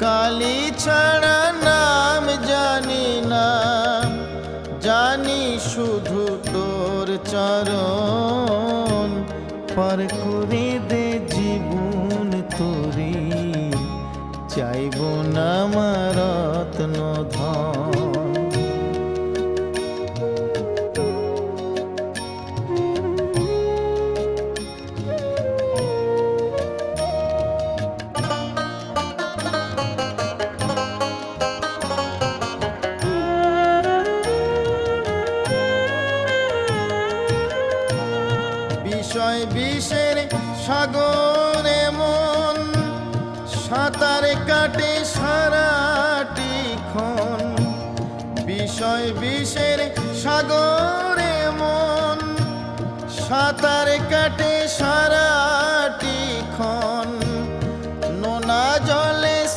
কালি ছাড়া নাম জানি না, জানি শুধু তোর চরণ। পার করে দে জীবন তোরি, চাইব না আমার রত্ন ধন। বিষয় বিষের সাগরে মন সাঁতার কাটে সারাটি ক্ষণ। বিষয় বিষের সাগরে মন সাঁতার কাটে সারা